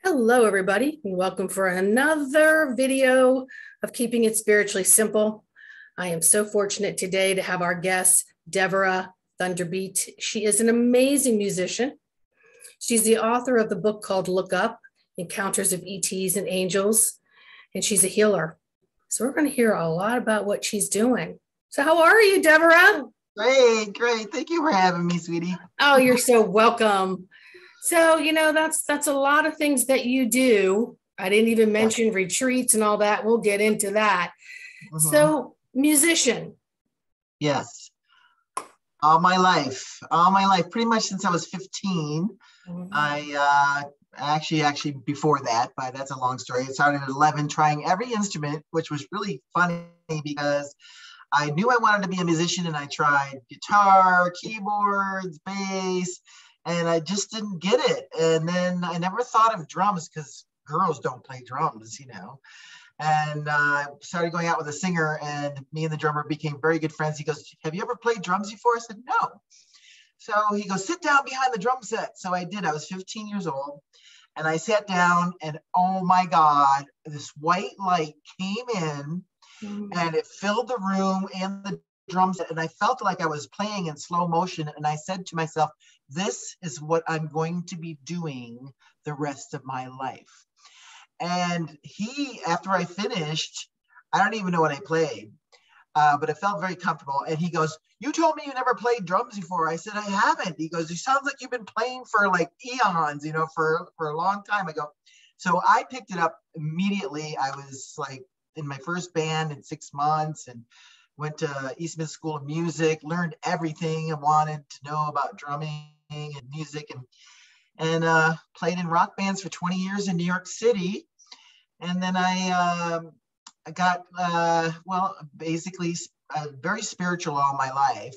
Hello, everybody, and welcome for another video of Keeping It Spiritually Simple. I am so fortunate today to have our guest, Devara Thunderbeat. She is an amazing musician. She's the author of the book called Look Up, Encounters of ETs and Angels, and she's a healer. So we're going to hear a lot about what she's doing. So how are you, Devara? Great. Thank you for having me, sweetie. Oh, you're so welcome. So, that's a lot of things that you do. I didn't even mention retreats and all that. We'll get into that. Mm-hmm. So, musician. Yes. All my life, pretty much since I was 15. Mm-hmm. I actually before that, but that's a long story. I started at 11 trying every instrument, which was really funny because I knew I wanted to be a musician, and I tried guitar, keyboards, bass, and I just didn't get it. And then I never thought of drums because girls don't play drums, And I started going out with a singer, and me and the drummer became very good friends. He goes, "Have you ever played drums before?" I said, "No." So he goes, "Sit down behind the drum set." So I did. I was 15 years old, and I sat down, and oh my God, this white light came in, and it filled the room and the drum set, and I felt like I was playing in slow motion. And I said to myself, this is what I'm going to be doing the rest of my life. And after I finished, I don't even know what I played, but it felt very comfortable. And he goes, "You told me you never played drums before." I said, "I haven't." He goes, "You sounds like you've been playing for like eons, for a long time." I go, so I picked it up immediately. I was like in my first band in 6 months, and went to Eastman School of Music, learned everything I wanted to know about drumming and music, and played in rock bands for 20 years in New York City. And then I got, basically very spiritual all my life.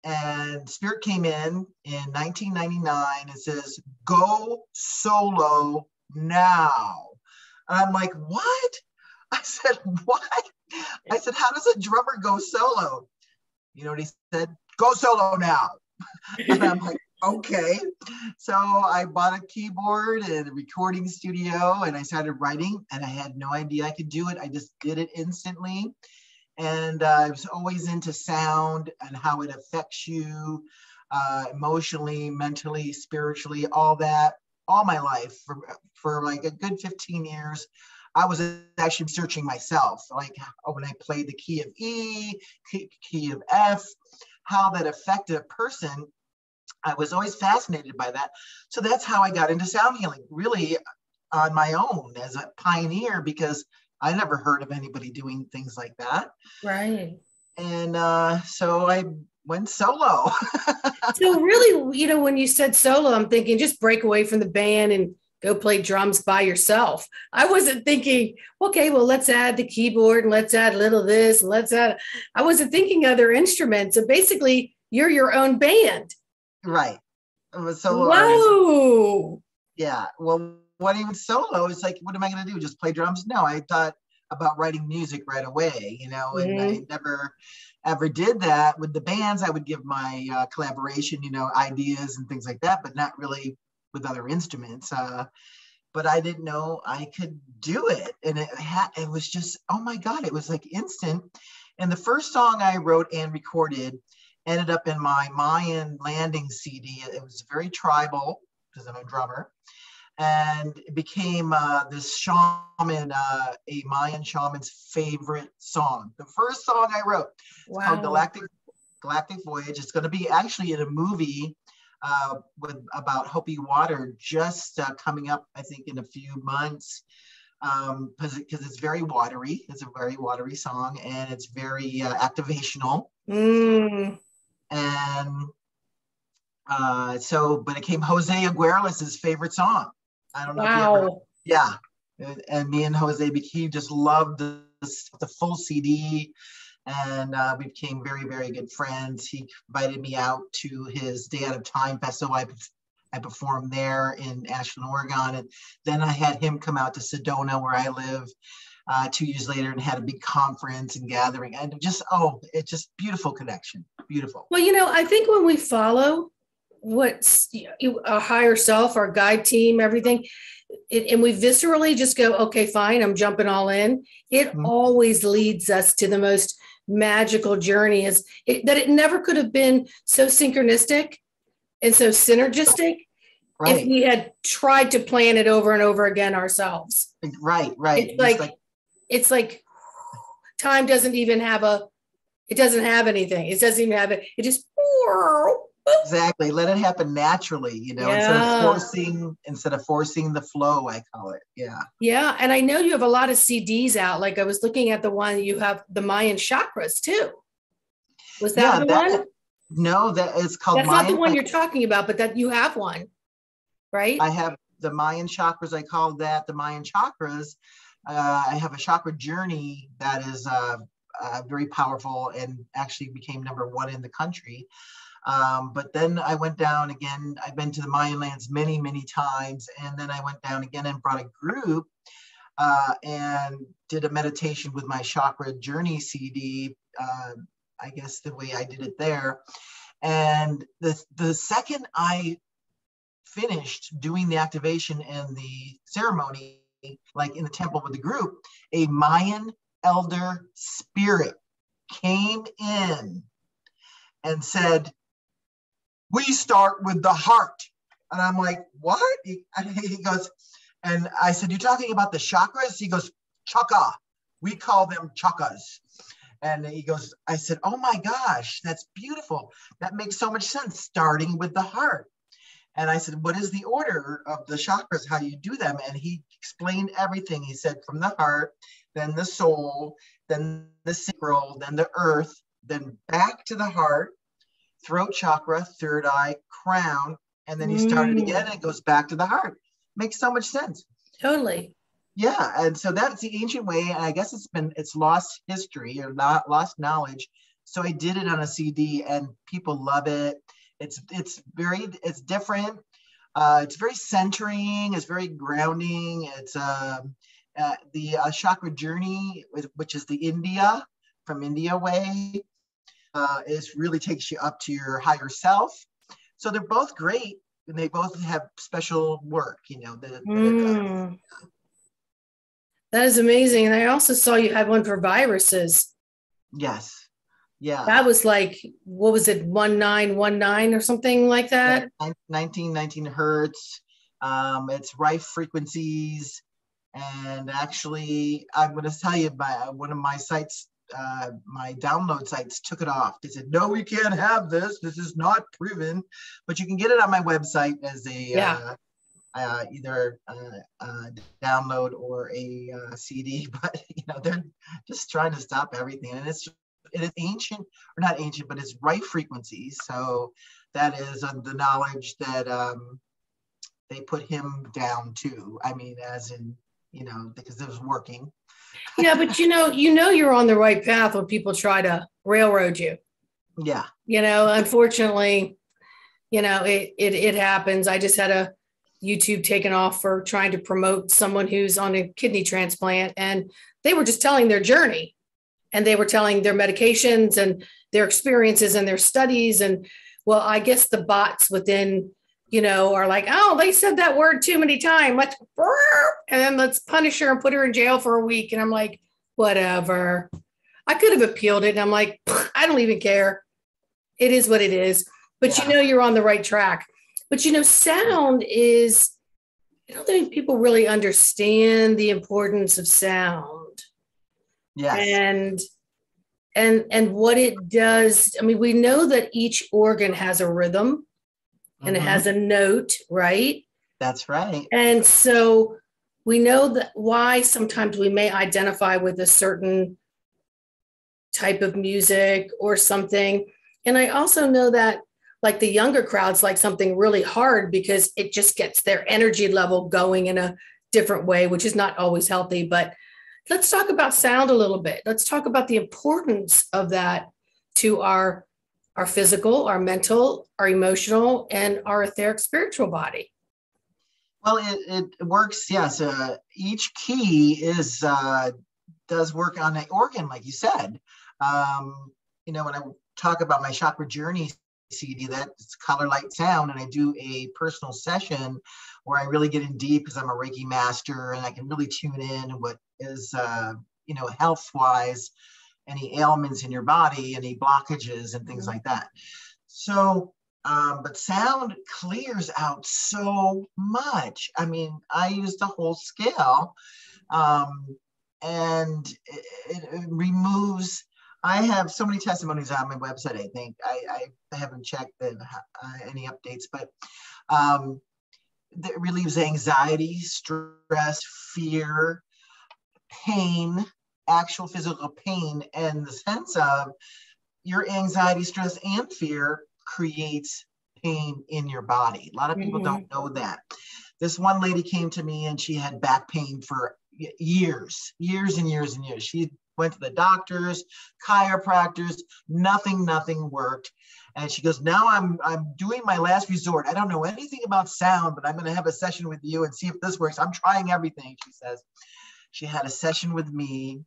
And Spirit came in 1999 and says, "Go solo now." And I'm like, "What?" I said, "What?" I said, "How does a drummer go solo?" You know what he said? "Go solo now." And I'm like, okay. So I bought a keyboard and a recording studio, and I started writing, and I had no idea I could do it. I just did it instantly. And I was always into sound and how it affects you emotionally, mentally, spiritually, all that, all my life for like a good 15 years. I was actually searching myself, like when I played the key of E, key of F, how that affected a person. I was always fascinated by that. So that's how I got into sound healing, really on my own as a pioneer, because I never heard of anybody doing things like that. Right. And so I went solo. So really, when you said solo, I'm thinking just break away from the band and go play drums by yourself. I wasn't thinking, okay, well, let's add the keyboard and let's add a little this and I wasn't thinking other instruments. So basically, you're your own band. Right. I'm a solo Whoa. artist. Yeah. Well, what even solo? It's like, what am I going to do? Just play drums? No, I thought about writing music right away, and I never ever did that. With the bands, I would give my collaboration, ideas and things like that, but not really with other instruments. But I didn't know I could do it. And it was just, oh my God, it was like instant. And the first song I wrote and recorded ended up in my Mayan landing CD. It was very tribal because I'm a drummer. And it became this shaman, a Mayan shaman's favorite song. The first song I wrote. It's called Galactic Voyage. It's going to be actually in a movie about Hopi water just coming up, I think, in a few months, because it's very watery. It's a very watery song, and it's very activational. And but it became Jose Aguirrez's favorite song. I don't know if you ever, yeah. And me and Jose, he just loved the full CD. And we became very, very good friends. He invited me out to his Day Out of Time festival. I performed there in Ashland, Oregon. And then I had him come out to Sedona, where I live, 2 years later, and had a big conference and gathering. And it's just beautiful connection. Beautiful. Well, I think when we follow what's a higher self, our guide team, everything, and we viscerally just go, okay, fine, I'm jumping all in. It always leads us to the most magical journey, that it never could have been so synchronistic and so synergistic if we had tried to plan it over and over again ourselves. Right. It's like time doesn't even have it doesn't have anything. It doesn't even have it. It just. Exactly. Let it happen naturally, instead of forcing the flow, I call it. Yeah. Yeah. And I know you have a lot of CDs out. Like I was looking at the one you have, the Mayan Chakras too. Was that the one? No, that is called That's Mayan. Not the one you're talking about, but that you have one, right? I have the Mayan Chakras. I call that the Mayan Chakras. I have a Chakra Journey that is very powerful and actually became #1 in the country. But then I went down again. I've been to the Mayan lands many, many times. And then I went down again and brought a group and did a meditation with my Chakra Journey CD, I guess the way I did it there. And the second I finished doing the activation and the ceremony, like in the temple with the group, a Mayan elder spirit came in and said, "We start with the heart." And I'm like, "What?" He goes, and I said, "You're talking about the chakras?" He goes, "Chakra. We call them chakras." And he goes, I said, "Oh my gosh, that's beautiful. That makes so much sense, starting with the heart." And I said, "What is the order of the chakras, how you do them?" And he explained everything. He said from the heart, then the soul, then the sacral, then the earth, then back to the heart, throat chakra, third eye, crown, and then you start it again and it goes back to the heart. Makes so much sense. Totally. Yeah, and so that's the ancient way, and I guess it's lost history or not lost knowledge. So I did it on a CD, and people love it. It's different. It's very centering. It's very grounding. It's the Chakra Journey, which is the India from India way. It really takes you up to your higher self. So they're both great, and they both have special work. That is amazing. And I also saw you had one for viruses. Yes. Yeah. That was like, what was it, 1919 or something like that? 1919 hertz. It's rife frequencies. And actually, I'm going to tell you, one of my sites, my download sites took it off. They said, "No, we can't have this. This is not proven." But you can get it on my website as a either download or a CD. But they're just trying to stop everything, and it is ancient, or not ancient, but it's rife frequencies. So that is the knowledge that they put him down to. I mean, as in because it was working. Yeah, but you're on the right path when people try to railroad you. Yeah. Unfortunately, it happens. I just had a YouTube taken off for trying to promote someone who's on a kidney transplant, and they were just telling their journey, and they were telling their medications and their experiences and their studies. And well, I guess the bots within, are like, "Oh, they said that word too many times. Let's punish her and put her in jail for a week." And I'm like, whatever. I could have appealed it. And I'm like, I don't even care. It is what it is. But you're on the right track. But sound is, I don't think people really understand the importance of sound. Yes. And what it does. I mean, we know that each organ has a rhythm and it has a note, right? That's right. And so we know that why sometimes we may identify with a certain type of music or something. And I also know that like the younger crowds like something really hard because it just gets their energy level going in a different way, which is not always healthy. But let's talk about sound a little bit. Let's talk about the importance of that to our physical, our mental, our emotional, and our etheric spiritual body. Well, it works, yes. Each key does work on an organ, like you said. When I talk about my Chakra Journey CD, that's color, light, sound. And I do a personal session where I really get in deep because I'm a Reiki master and I can really tune in what is, health-wise, any ailments in your body, any blockages and things like that. So, but sound clears out so much. I mean, I use the whole scale, and it removes. I have so many testimonies on my website. I think I haven't checked any updates, but it relieves anxiety, stress, fear, pain, actual physical pain, and the sense of your anxiety, stress, and fear creates pain in your body. A lot of people don't know that. This one lady came to me and she had back pain for years and years and years. She went to the doctors, chiropractors, nothing worked. And she goes, now I'm doing my last resort. I don't know anything about sound, but I'm going to have a session with you and see if this works. I'm trying everything, she says. She had a session with me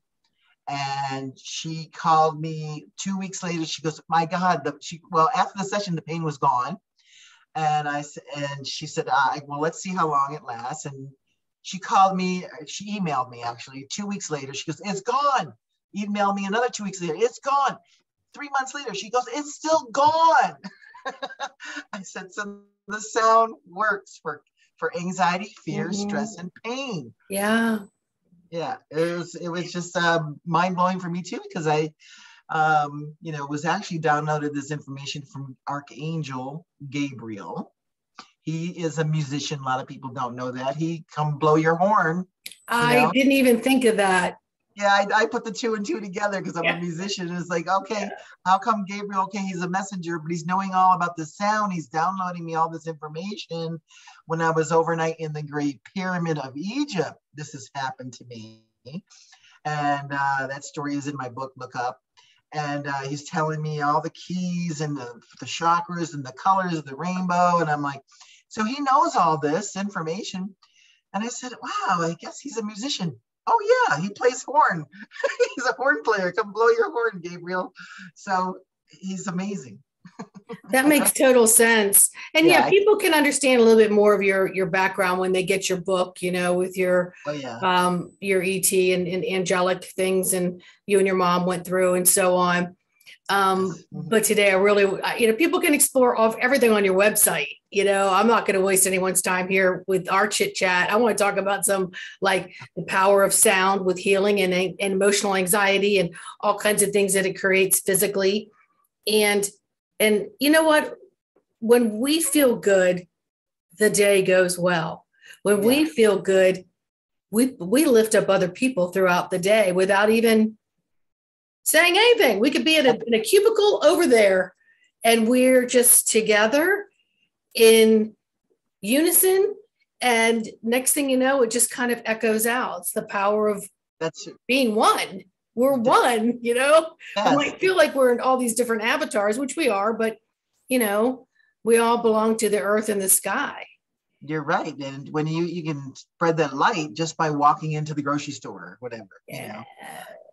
and she called me 2 weeks later. She goes, my God, after the session, the pain was gone. And she said, well, let's see how long it lasts. And she called me, she emailed me actually 2 weeks later. She goes, it's gone. Emailed me another 2 weeks later. It's gone. 3 months later, she goes, it's still gone. I said, so the sound works for anxiety, fear, stress, and pain. Yeah. Yeah, it was just mind blowing for me too, because I, was actually downloaded this information from Archangel Gabriel. He is a musician. A lot of people don't know that. He come blow your horn. I didn't even think of that. Yeah, I put the 2 and 2 together because I'm a musician. It's like, okay, how come Gabriel? Okay, he's a messenger, but he's knowing all about the sound. He's downloading me all this information. When I was overnight in the Great Pyramid of Egypt, this has happened to me. And that story is in my book, look up. And he's telling me all the keys and the chakras and the colors of the rainbow. And I'm like, so he knows all this information. And I said, wow, I guess he's a musician. Oh yeah, he plays horn. He's a horn player. Come blow your horn, Gabriel. So he's amazing. That makes total sense. And people can understand a little bit more of your background when they get your book, with your your ET and angelic things, and you and your mom went through and so on. But today I really, people can explore everything on your website. I'm not going to waste anyone's time here with our chit chat. I want to talk about some like the power of sound with healing and emotional anxiety and all kinds of things that it creates physically. And you know what? When we feel good, the day goes well. When we feel good, we lift up other people throughout the day without even saying anything. We could be in a cubicle over there and we're just together in unison. And next thing you know, it just kind of echoes out. It's the power of being one. We're one, Yes. We might feel like we're in all these different avatars, which we are, but we all belong to the earth and the sky. You're right. And when you can spread that light just by walking into the grocery store or whatever. Yeah.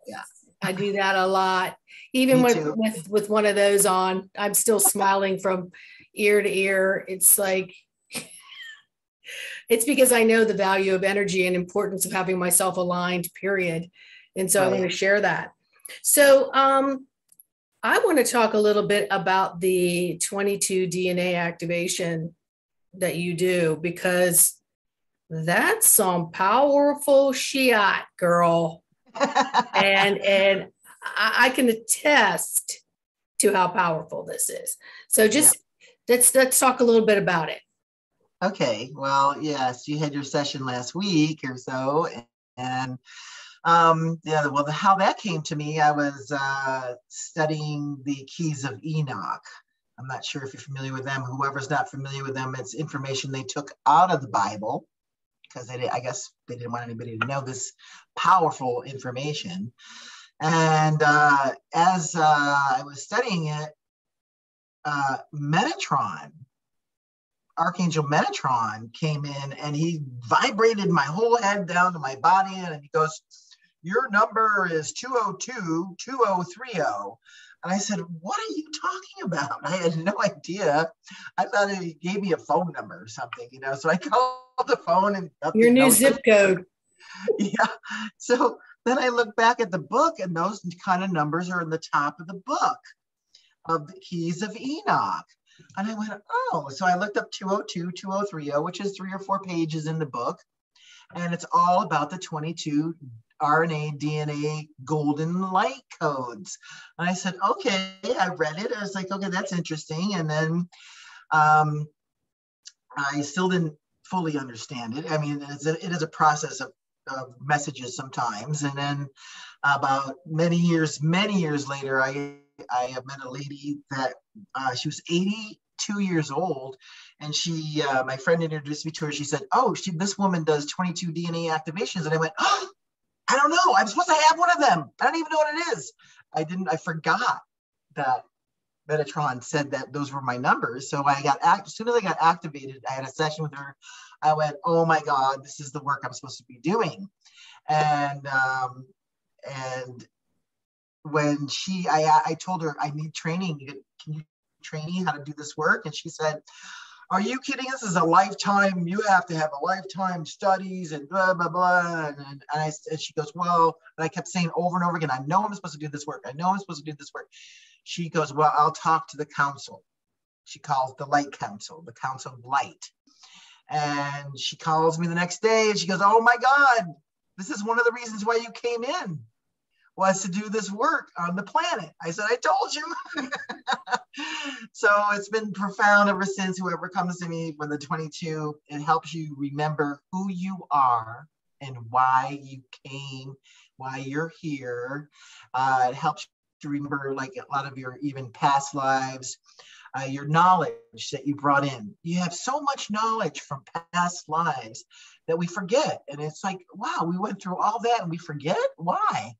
Yeah. I do that a lot. Even with one of those on, I'm still smiling from ear to ear. It's like, it's because I know the value of energy and importance of having myself aligned, period. And so I want to share that. So I want to talk a little bit about the 22 DNA activation that you do, because that's some powerful shit, girl. and I can attest to how powerful this is. So just let's talk a little bit about it. Okay. Well, yes, you had your session last week or so, and how that came to me, I was studying the keys of Enoch. I'm not sure if you're familiar with them. Whoever's not familiar with them, it's information they took out of the Bible because I guess they didn't want anybody to know this powerful information. And as I was studying it, Metatron, Archangel Metatron came in and he vibrated my whole head down to my body, and he goes, your number is 202-2030. And I said, what are you talking about? I had no idea. I thought he gave me a phone number or something, you know. So I called the phone and Your new zip code. Yeah. So then I look back at the book, and those kind of numbers are in the top of the book of the keys of Enoch. And I went, oh, so I looked up 202, 2030, which is 3 or 4 pages in the book. And it's all about the 22 RNA, DNA, golden light codes. And I said, okay, I read it. I was like, okay, that's interesting. And then I still didn't fully understand it. I mean, it is a process of messages sometimes. And then about many years later, I met a lady that she was 82 years old, and she, my friend introduced me to her. She said, "Oh, this woman does 22 DNA activations," and I went, "Oh, I don't know. I'm supposed to have one of them. I don't even know what it is." I forgot that Metatron said that those were my numbers. So as soon as I got activated, I had a session with her. I went, "Oh my God, this is the work I'm supposed to be doing," and when I told her, I need training. Can you train me how to do this work? And she said, are you kidding? This is a lifetime. You have to have a lifetime studies and blah, blah, blah. And she goes, well, and I kept saying over and over again, I know I'm supposed to do this work. I know I'm supposed to do this work. She goes, well, I'll talk to the council. She calls the light council, the council of light. And she calls me the next day and she goes, oh my God, this is one of the reasons why you came in, was to do this work on the planet. I said, I told you. So it's been profound ever since. Whoever comes to me with the 22, it helps you remember who you are and why you came, why you're here. It helps you remember like a lot of your even past lives, your knowledge that you brought in. You have so much knowledge from past lives that we forget. And it's like, wow, we went through all that and we forget? Why?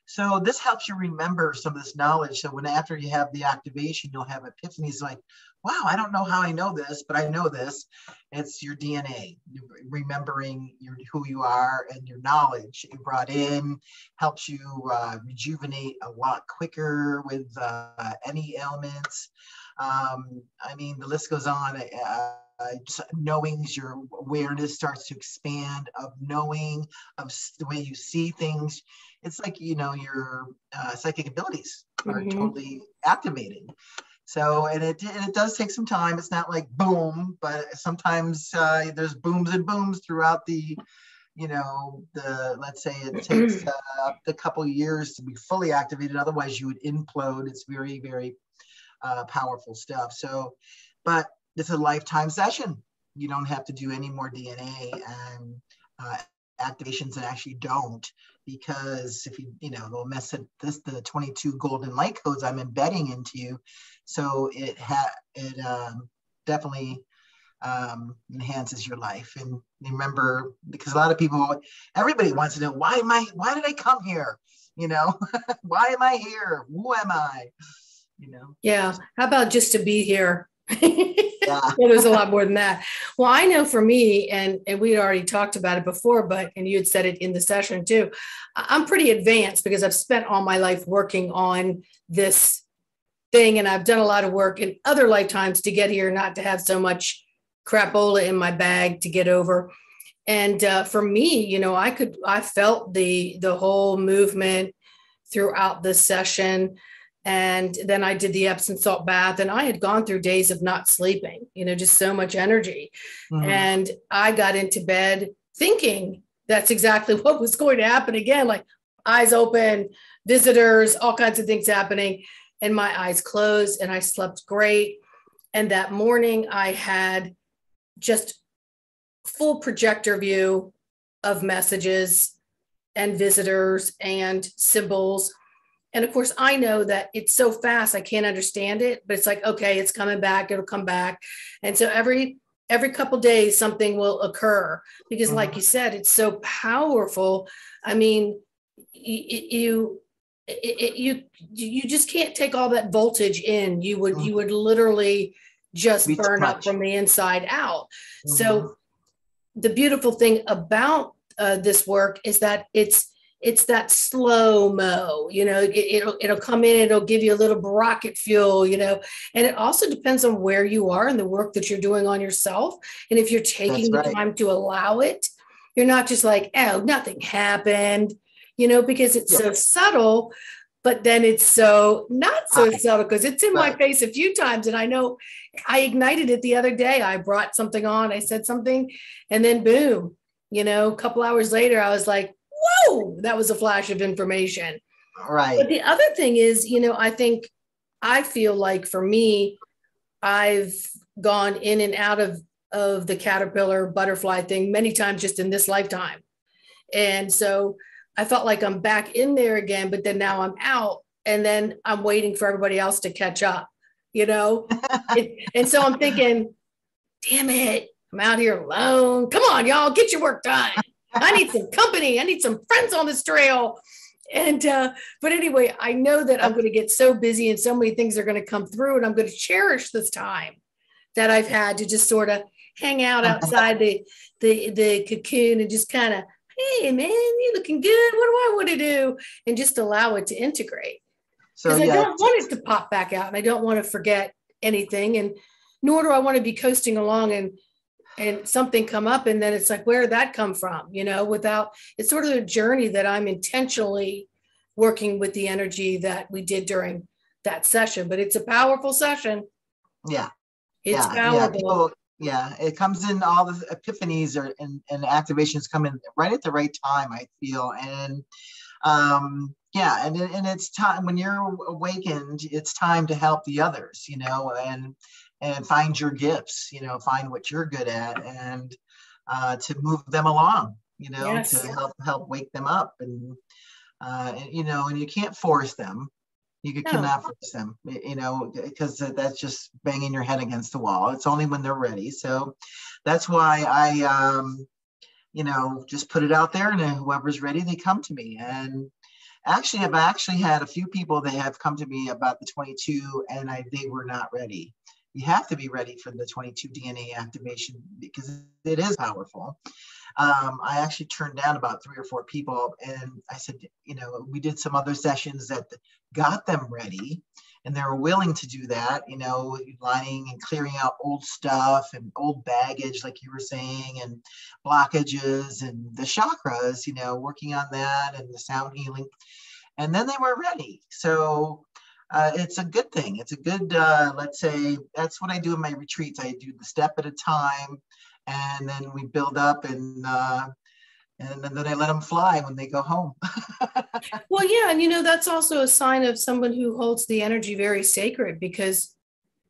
So this helps you remember some of this knowledge. So when after you have the activation, you'll have epiphanies like, wow, I don't know how I know this, but I know this. It's your DNA. Remembering who you are and your knowledge that you brought in helps you rejuvenate a lot quicker with any ailments. I mean, the list goes on. Just knowings, your awareness starts to expand of knowing, of the way you see things. It's like, you know, your psychic abilities are totally activated. So, and it does take some time. It's not like boom, but sometimes there's booms and booms throughout the, you know, let's say it takes a couple of years to be fully activated. Otherwise you would implode. It's very, very powerful stuff. So, but it's a lifetime session. You don't have to do any more DNA and activations, and actually don't, because if you know, they'll mess it, the 22 golden light codes I'm embedding into you. So it definitely enhances your life. And remember, because a lot of people, everybody wants to know, why did I come here? You know, why am I here? Who am I? You know? Yeah. How about just to be here? Yeah. It was a lot more than that. Well, I know for me, and we had already talked about it before, and you had said it in the session too, I'm pretty advanced because I've spent all my life working on this thing, and I've done a lot of work in other lifetimes to get here, not to have so much crapola in my bag to get over. And for me, you know, I felt the whole movement throughout this session. And then I did the Epsom salt bath, and I had gone through days of not sleeping, you know, just so much energy. And I got into bed thinking that's exactly what was going to happen again, like eyes open, visitors, all kinds of things happening. And my eyes closed and I slept great. And that morning I had just full projector view of messages and visitors and symbols. And of course, I know that it's so fast, I can't understand it, but it's like, okay, it's coming back, it'll come back. And so every couple of days, something will occur because like you said, it's so powerful. I mean, you just can't take all that voltage in. You would literally just burn up from the inside out. So the beautiful thing about this work is that it's it's that slow-mo, it'll come in, it'll give you a little rocket fuel, and it also depends on where you are and the work that you're doing on yourself. And if you're taking the time to allow it, you're not just like, oh, nothing happened, because it's so subtle, but then it's so not so subtle because it's in my face a few times. And I know I ignited it the other day. I brought something on, I said something, and then boom, a couple hours later, I was like, whoa, that was a flash of information. Right. But the other thing is, I feel like for me, I've gone in and out of the caterpillar butterfly thing many times just in this lifetime. And so I felt like I'm back in there again, but then now I'm out, and then I'm waiting for everybody else to catch up, and so I'm thinking, damn it, I'm out here alone. Come on, y'all, get your work done. I need some company. I need some friends on this trail. And, but anyway, I know that I'm going to get so busy and so many things are going to come through, and I'm going to cherish this time that I've had to just sort of hang out outside the cocoon and just kind of, hey, man, you're looking good. What do I want to do? And just allow it to integrate. Because I don't want it to pop back out, and I don't want to forget anything. And nor do I want to be coasting along and something come up, and then it's like, where did that come from? It's sort of a journey that I'm intentionally working with the energy that we did during that session. But it's a powerful session. Yeah. It's powerful. It comes in, all the epiphanies and activations come in right at the right time, I feel. And and it's time when you're awakened, it's time to help the others, and find your gifts, find what you're good at, and to move them along, to help wake them up, and you can't force them. You cannot force them, because that's just banging your head against the wall. It's only when they're ready. So that's why I, just put it out there, and whoever's ready, they come to me. And actually, I've had a few people that have come to me about the 22, and they were not ready. You have to be ready for the 22 DNA activation because it is powerful. I actually turned down about 3 or 4 people, and I said, we did some other sessions that got them ready, and they were willing to do that, lining and clearing out old stuff and old baggage, like you were saying, and blockages and the chakras, working on that, and the sound healing. And then they were ready. So it's a good thing. It's a good, let's say, that's what I do in my retreats. I do the step at a time, and then we build up, and then I let them fly when they go home. Well, yeah. And, that's also a sign of someone who holds the energy very sacred, because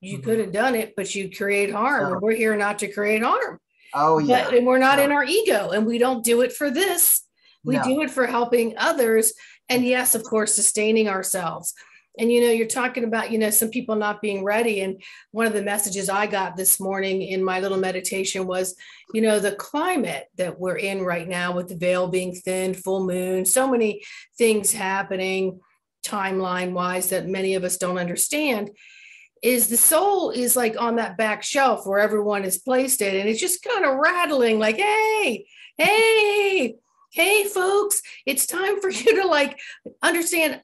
you could have done it, but you create harm. And we're here not to create harm. Oh, yeah. And we're not in our ego, and we don't do it for this. We do it for helping others. And yes, of course, sustaining ourselves. And, you're talking about, some people not being ready. And one of the messages I got this morning in my little meditation was, the climate that we're in right now, with the veil being thin, full moon, so many things happening timeline wise that many of us don't understand, is the soul is like on that back shelf where everyone has placed it. And it's just kind of rattling like, hey, folks, it's time for you to understand,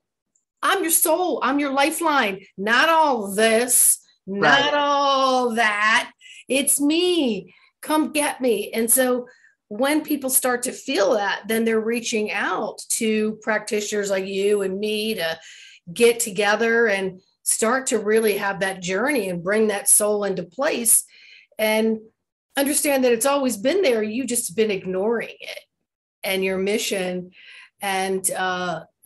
I'm your soul. I'm your lifeline. Not all this, not all that. It's me. Come get me. And so when people start to feel that, then they're reaching out to practitioners like you and me to get together and start to really have that journey and bring that soul into place and understand that it's always been there. You just been ignoring it, and your mission and,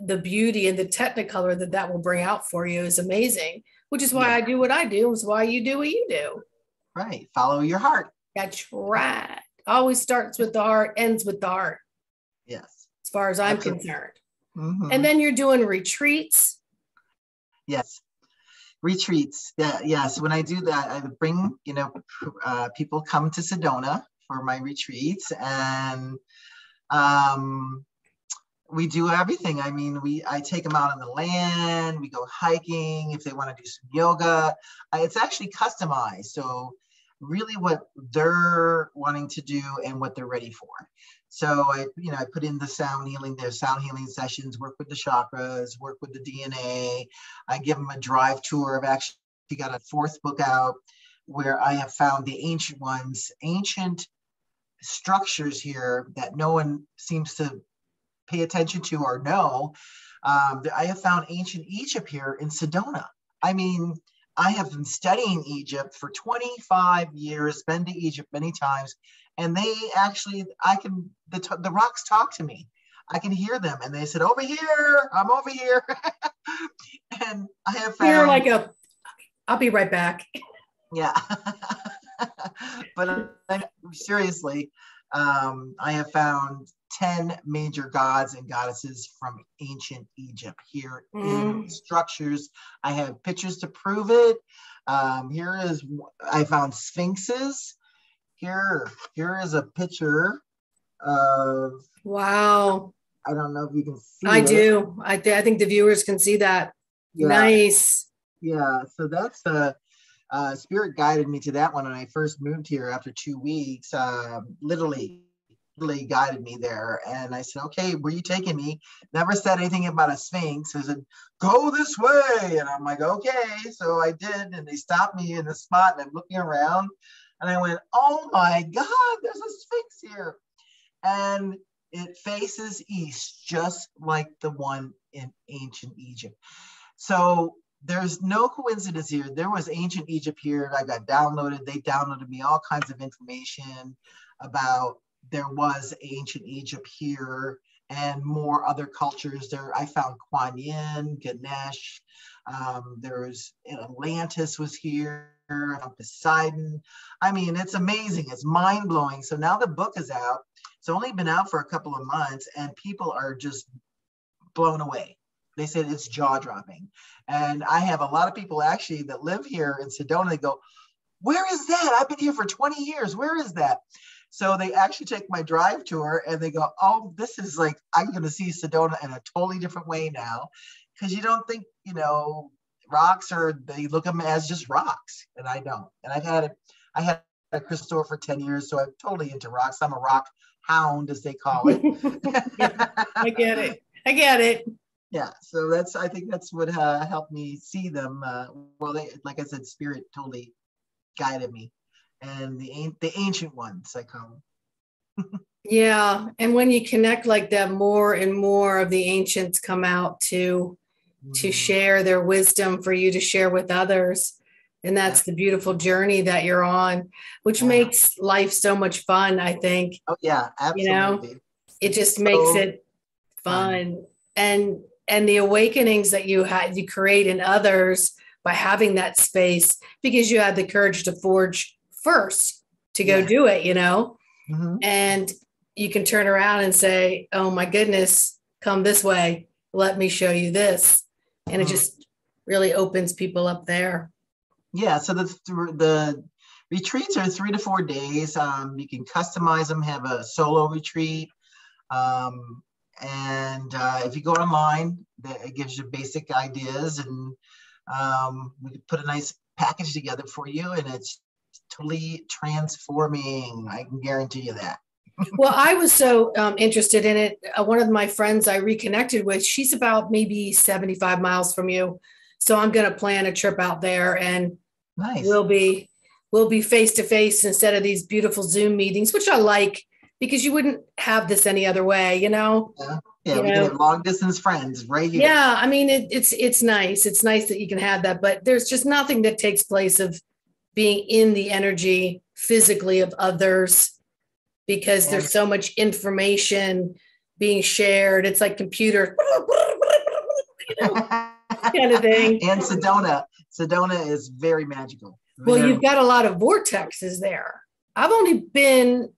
the beauty and the technicolor that will bring out for you is amazing, which is why I do what I do. Is why you do what you do. Right. Follow your heart. That's right. Always starts with the heart, ends with the heart. Yes. As far as I'm concerned. Mm-hmm. And then you're doing retreats. Yes. Retreats. Yeah. Yes. When I do that, I bring, people come to Sedona for my retreats, and, we do everything. I mean, I take them out on the land, we go hiking, if they want to do some yoga. It's actually customized. So really what they're wanting to do and what they're ready for. So I put in the sound healing, their sound healing sessions, work with the chakras, work with the DNA. I give them a drive tour. I've actually got a fourth book out where I have found the ancient ones, ancient structures here that no one seems to pay attention to or know. I have found ancient Egypt here in Sedona. I mean, I have been studying Egypt for 25 years, been to Egypt many times, and they actually, the rocks talk to me. I can hear them, and they said, over here, I'm over here. And I have found— You're like I'll be right back. Yeah. But seriously, I have found 10 major gods and goddesses from ancient Egypt here in structures. I have pictures to prove it. I found sphinxes. Here is a picture of— Wow. I don't know if you can see I it. do. I think the viewers can see that. Yeah. Nice. Yeah. So that's Spirit guided me to that one when I first moved here after 2 weeks. Literally guided me there. And I said, okay, where are you taking me? Never said anything about a sphinx. I said, go this way. And I'm like, okay. So I did. And they stopped me in the spot, and I'm looking around, and I went, oh my God, there's a sphinx here. And it faces east, just like the one in ancient Egypt. So there's no coincidence here. There was ancient Egypt here. I got downloaded. They downloaded me all kinds of information about there was ancient Egypt here and more other cultures there. I found Kuan Yin, Ganesh. There was Atlantis was here, Poseidon. I mean, it's amazing. It's mind blowing. So now the book is out. It's only been out for a couple of months, and people are just blown away. They said it's jaw dropping. And I have a lot of people actually that live here in Sedona. They go, where is that? I've been here for 20 years. Where is that? So they actually take my drive tour, and they go, oh, this is like, I'm going to see Sedona in a totally different way now. Because you don't think, rocks they look at them as just rocks. And I don't. And I had a crystal store for 10 years. So I'm totally into rocks. I'm a rock hound, as they call it. Yeah, I get it. Yeah, so I think that's what helped me see them. Like I said, Spirit totally guided me, and the ancient ones, I call them. Yeah, and when you connect like that, more and more of the ancients come out to share their wisdom for you to share with others, and that's the beautiful journey that you're on, which makes life so much fun. I think. Oh yeah, absolutely. It just makes it fun. And the awakenings that you create in others by having that space, because you had the courage to forge first to go do it, and you can turn around and say, oh my goodness, come this way. Let me show you this. And it just really opens people up there. Yeah. So the retreats are 3 to 4 days. You can customize them, have a solo retreat. And if you go online, it gives you basic ideas, and we could put a nice package together for you, and it's totally transforming. I can guarantee you that. Well, I was so interested in it. One of my friends I reconnected with, she's about maybe 75 miles from you. So I'm going to plan a trip out there, and we'll be face to face instead of these beautiful Zoom meetings, which I like. Because you wouldn't have this any other way, Yeah, we can have long distance friends right here. Yeah, I mean, it's nice. It's nice that you can have that, but there's just nothing that takes place of being in the energy physically of others, because there's so much information being shared. It's like computer, kind of thing. And Sedona is very magical. Well, you've got a lot of vortexes there. I've only been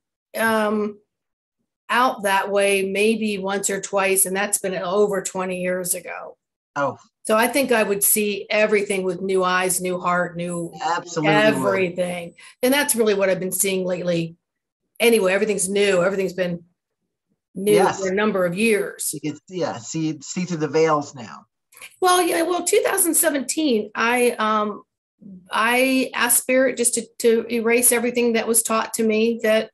out that way maybe once or twice, and that's been over 20 years ago. Oh, so I think I would see everything with new eyes, new heart, new everything. And that's really what I've been seeing lately. Anyway, everything's new. Everything's been new for a number of years. You can see through the veils now. Well, 2017, I asked Spirit just to erase everything that was taught to me that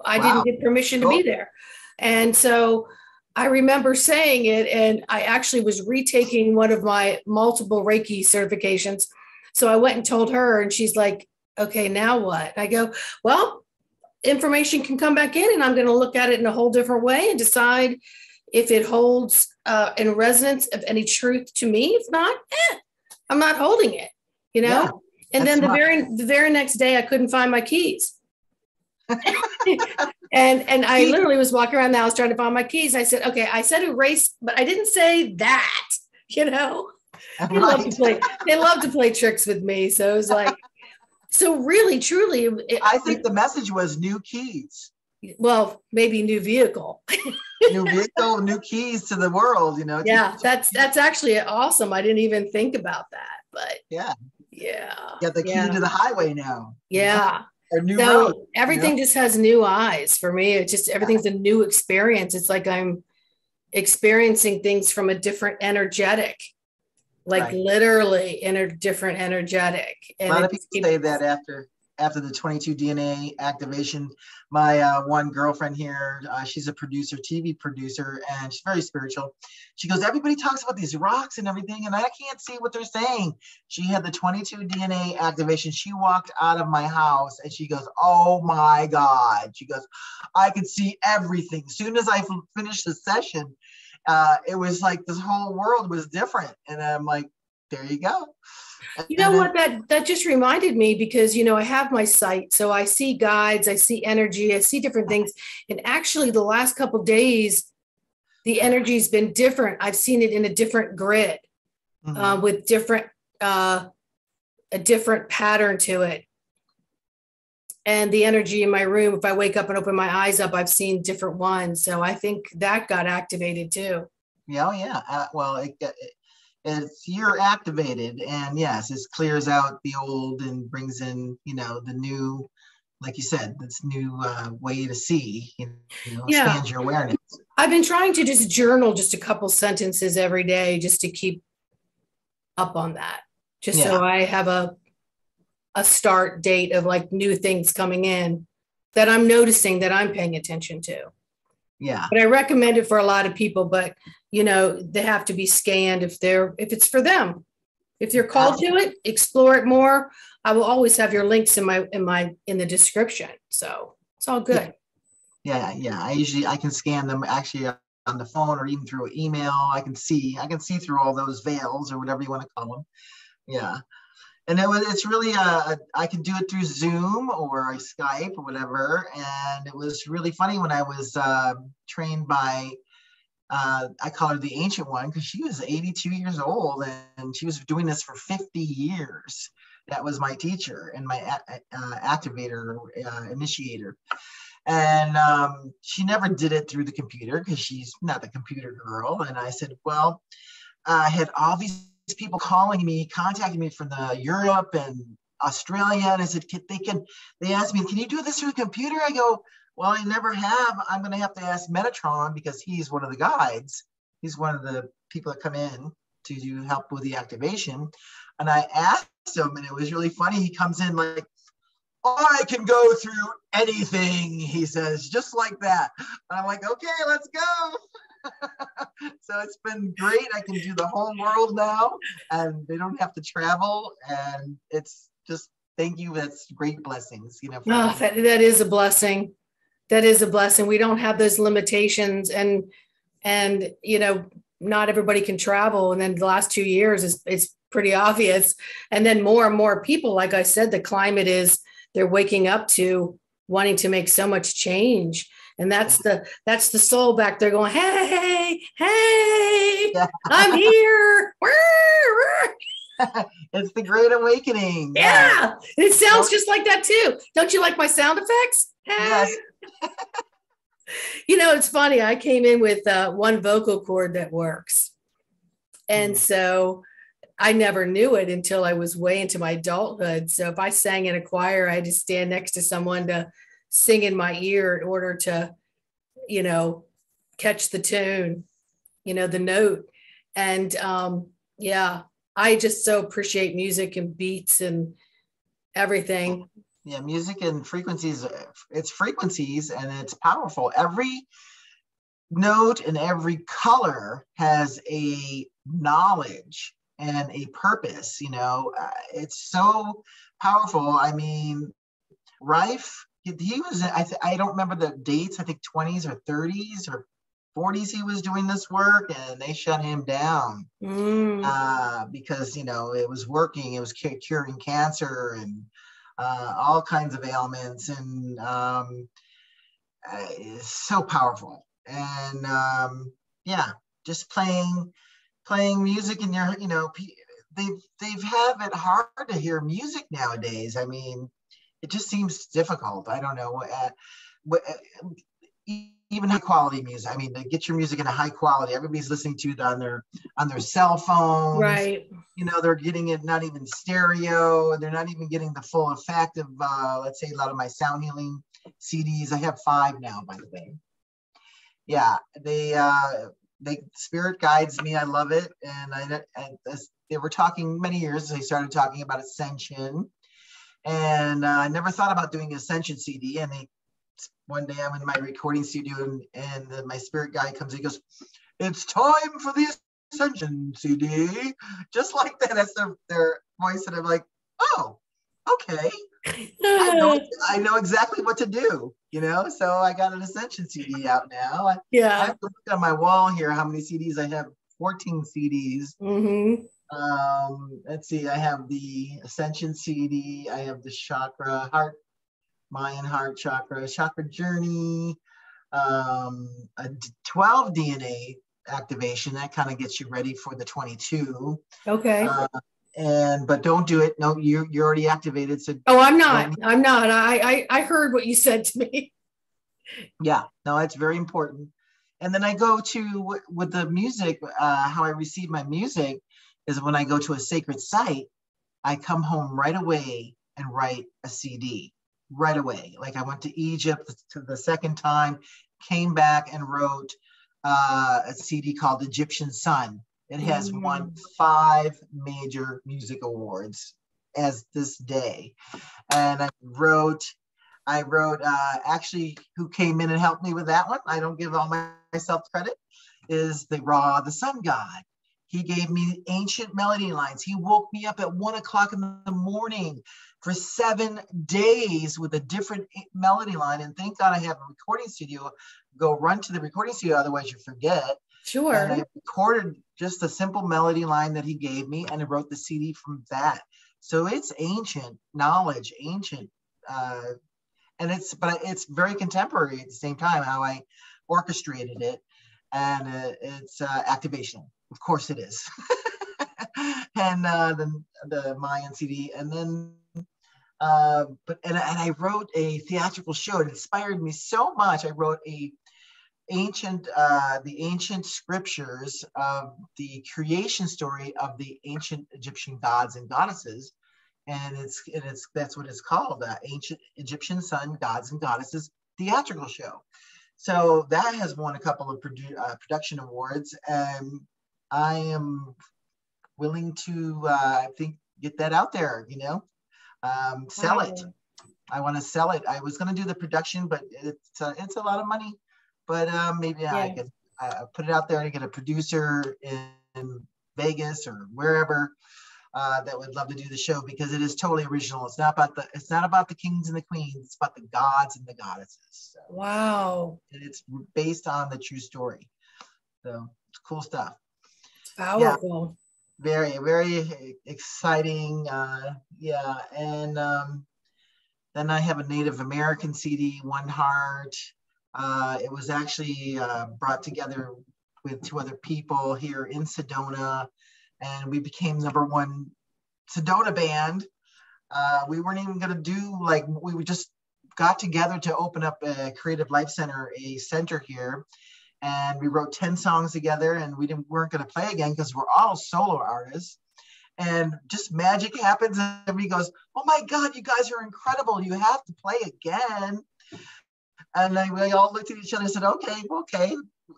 I Wow. didn't get permission to be there. And so I remember saying it, and I actually was retaking one of my multiple Reiki certifications. So I went and told her, and she's like, okay, now what? I go, well, information can come back in, and I'm going to look at it in a whole different way and decide if it holds in resonance of any truth to me. If not, I'm not holding it, you know? Yeah, and then the very next day I couldn't find my keys. and I literally was walking around the house trying to find my keys. I said, okay, I said erase, but I didn't say that, you know? They love to play tricks with me. So it was like, so really, truly. I think the message was new keys. Well, maybe new vehicle. New vehicle, new keys to the world, you know? Yeah, that's actually awesome. I didn't even think about that, but yeah. Yeah. You got the key to the highway now. Yeah. Or new road. Everything just has new eyes for me. It's just, everything's a new experience. It's like I'm experiencing things from a different energetic, like literally in a different energetic. And a lot of people say that after the 22 DNA activation. My one girlfriend here, she's a producer, TV producer, and she's very spiritual. She goes, everybody talks about these rocks and everything, and I can't see what they're saying. She had the 22 DNA activation. She walked out of my house and she goes, oh my God. She goes, I could see everything. As soon as I finished the session, it was like this whole world was different. And I'm like, there you go. You know what, that just reminded me, because, you know, I have my sight, so I see guides, I see energy, I see different things. And actually the last couple of days, the energy's been different. I've seen it in a different grid, with a different pattern to it. And the energy in my room, if I wake up and open my eyes up, I've seen different ones. So I think that got activated too. Yeah. Well, you're activated, and yes, it clears out the old and brings in, you know, the new, like you said, this new way to see, you know, expands your awareness. I've been trying to just journal just a couple sentences every day, just to keep up on that, just so I have a start date of like new things coming in that I'm noticing, that I'm paying attention to. Yeah. But I recommend it for a lot of people, but you know, they have to be scanned if it's for them. If you're called to it, explore it more. I will always have your links in the description. So it's all good. Yeah. I can scan them actually on the phone or even through an email. I can see through all those veils or whatever you want to call them. Yeah. And it's really, I can do it through Zoom or Skype or whatever. And it was really funny when I was trained by, I call her the Ancient One, because she was 82 years old and she was doing this for 50 years. That was my teacher and my activator, initiator. And she never did it through the computer because she's not the computer girl. And I said, well, I had all these people contacting me from Europe and Australia. And I said, they asked me, can you do this through the computer? I go, well, I never have. I'm going to have to ask Metatron, because he's one of the guides. He's one of the people that come in to help with the activation. And I asked him, and it was really funny. He comes in like, I can go through anything, he says, just like that. And I'm like, okay, let's go. So it's been great. I can do the whole world now, and they don't have to travel. And it's just, thank you. That's great blessings, you know. That is a blessing. That is a blessing. We don't have those limitations, and you know, not everybody can travel. And then the last 2 years it's pretty obvious. And then more and more people, like I said, the climate they're waking up to wanting to make so much change. And that's the soul back there going, hey, I'm here. It's the Great Awakening. Yeah. It sounds just like that too. Don't you like my sound effects? Yes. You know, it's funny. I came in with one vocal cord that works. And so I never knew it until I was way into my adulthood. So if I sang in a choir, I had to stand next to someone to sing in my ear in order to, you know, catch the tune, you know, the note. And I just so appreciate music and beats and everything. Yeah, music and frequencies, it's frequencies and it's powerful. Every note and every color has a knowledge and a purpose, you know. It's so powerful. I mean, Rife, he was, I don't remember the dates, I think 20s or 30s or 40s he was doing this work, and they shut him down because, you know, it was working, it was curing cancer and all kinds of ailments, and it's so powerful. And yeah, just playing music in your, you know, they've have it hard to hear music nowadays. I mean, it just seems difficult. I don't know. Even high quality music. I mean, to get your music in a high quality, everybody's listening to it on their cell phones. Right. You know, they're getting it not even stereo, and they're not even getting the full effect of, let's say, a lot of my sound healing CDs. I have 5 now, by the way. Yeah, they spirit guides me. I love it, and they were talking many years. They started talking about ascension, and I never thought about doing an ascension CD. And one day I'm in my recording studio, and my spirit guide comes. He goes, "It's time for the ascension CD," just like that. That's their voice, and I'm like, "Oh, okay." I know exactly what to do, you know. So I got an ascension CD out now. I have to look on my wall here how many CDs I have. 14 CDs. Let's see. I have the ascension CD. I have the Mayan heart chakra, Chakra Journey, a 12 DNA activation that kind of gets you ready for the 22. Okay. But don't do it. No, you're already activated. So I'm not. I heard what you said to me. Yeah, no, it's very important. And then I go to, with the music, how I receive my music is when I go to a sacred site, I come home right away and write a CD right away. Like I went to Egypt the second time, came back and wrote a CD called Egyptian Sun. It has won 5 major music awards as this day. And I wrote actually, who came in and helped me with that one, I don't give all myself credit, is the sun god. He gave me ancient melody lines. He woke me up at 1 o'clock in the morning for 7 days with a different melody line. And thank God I have a recording studio. Go run to the recording studio, otherwise you forget. Sure. And I recorded just a simple melody line that he gave me, and I wrote the CD from that. So it's ancient knowledge, ancient, and it's very contemporary at the same time, how I orchestrated it, and it's activational. Of course it is. And the Mayan CD, and then I wrote a theatrical show. It inspired me so much. I wrote the ancient scriptures of the creation story of the ancient Egyptian gods and goddesses. And that's what it's called, Ancient Egyptian Sun, Gods and Goddesses theatrical show. So that has won a couple of production awards, and I am willing to, I think, get that out there, you know, sell it. I want to sell it. I was going to do the production, but it's a lot of money, but maybe I could put it out there and get a producer in Vegas or wherever that would love to do the show, because it is totally original. It's not about the kings and the queens. It's about the gods and the goddesses. So, wow. And it's based on the true story. So it's cool stuff. Powerful. Yeah, very, very exciting. Yeah. And then I have a Native American CD, One Heart. It was actually brought together with 2 other people here in Sedona, and we became #1 Sedona band. We weren't even going to do, like, we just got together to open up a Creative Life Center, a center here, and we wrote 10 songs together, and we weren't going to play again because we're all solo artists. And just magic happens, and everybody goes, "Oh my God, you guys are incredible. You have to play again." And then we all looked at each other and said, okay.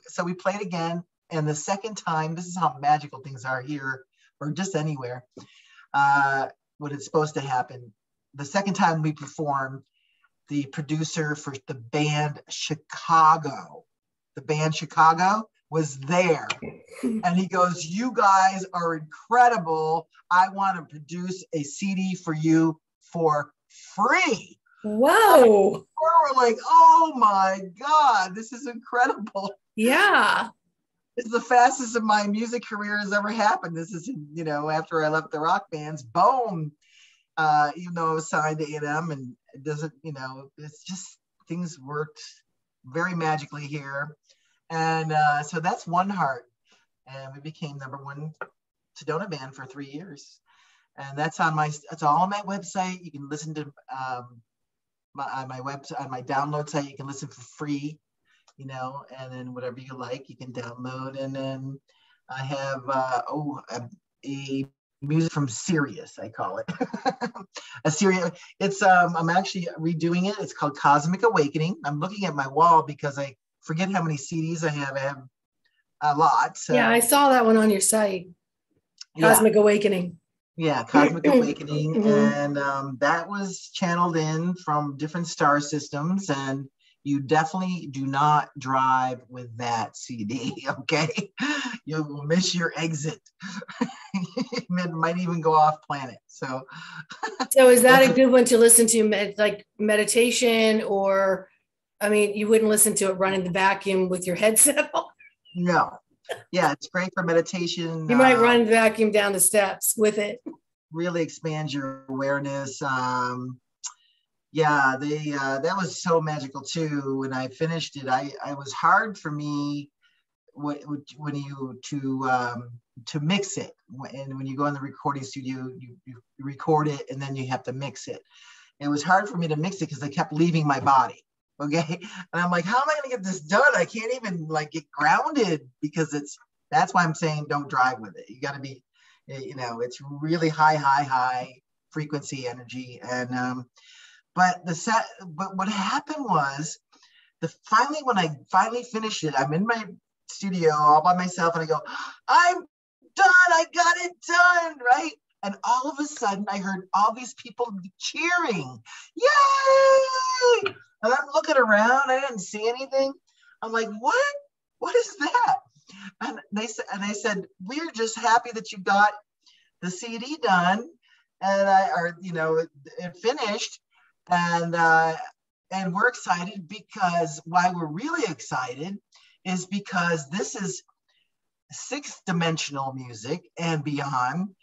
So we played again. And the second time, this is how magical things are here, or just anywhere, when it's supposed to happen. the second time we performed, the producer for the band Chicago was there. And he goes, "You guys are incredible. I want to produce a CD for you for free." Whoa. We're like, "Oh my God, this is incredible." Yeah. It's the fastest of my music career has ever happened. This is, after I left the rock bands, boom. Even though I was signed to A&M, and it doesn't, it's just, things worked very magically here. And so that's One Heart. And we became #1 Sedona band for 3 years. And that's all on my website. You can listen to on my website, on my download site, you can listen for free, and then whatever you like, you can download. And then I have a music from Sirius, I call it. A Sirius. It's I'm actually redoing it. It's called Cosmic Awakening. I'm looking at my wall because I forget how many CDs I have. I have a lot. So. Yeah, I saw that one on your site. Cosmic Awakening. Yeah, Cosmic Awakening. And that was channeled in from different star systems. And you definitely do not drive with that CD, okay? You will miss your exit. It might even go off planet. So is that a good one to listen to, like meditation, or, I mean, you wouldn't listen to it running the vacuum with your headset on? No. Yeah, it's great for meditation. You might run the vacuum down the steps with it. Really expands your awareness. That was so magical too. When I finished it, I was hard for me when you to mix it. And when you go in the recording studio, you record it and then you have to mix it. It was hard for me to mix it because I kept leaving my body. Okay. And I'm like, how am I going to get this done? I can't even get grounded, because that's why I'm saying don't drive with it. You got to be, it's really high frequency energy. And, but what happened was when I finally finished it, I'm in my studio all by myself and I go, "I'm done. I got it done." Right. And all of a sudden I heard all these people cheering. Yay! And I'm looking around. I didn't see anything. I'm like, what is that? And they said, "We're just happy that you got the CD done." And it finished. And we're excited because why we're really excited is because this is 6th dimensional music and beyond.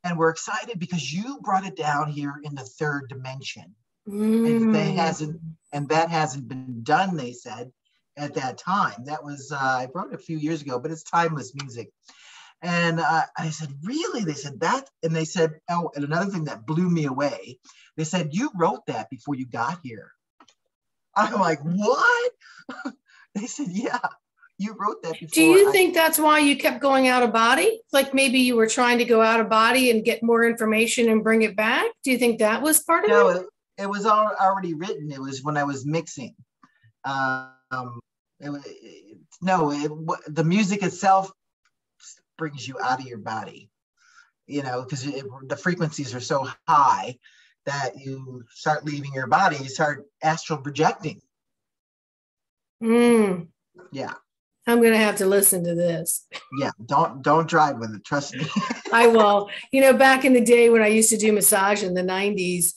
And we're excited because you brought it down here in the 3rd dimension. And that hasn't been done, they said, at that time. That was, I wrote it a few years ago, but it's timeless music. And I said, "Really?" They said that. And they said, "Oh, and another thing that blew me away, they said, you wrote that before you got here." I'm like, "What?" They said, "Yeah, you wrote that before." Do you think that's why you kept going out of body? Like maybe you were trying to go out of body and get more information and bring it back? Do you think that was part of it? It was already written. It was when I was mixing. The music itself brings you out of your body, because the frequencies are so high that you start leaving your body, you start astral projecting. Yeah. I'm going to have to listen to this. Yeah. Don't drive with it. Trust me. I will. Back in the day when I used to do massage in the 90s,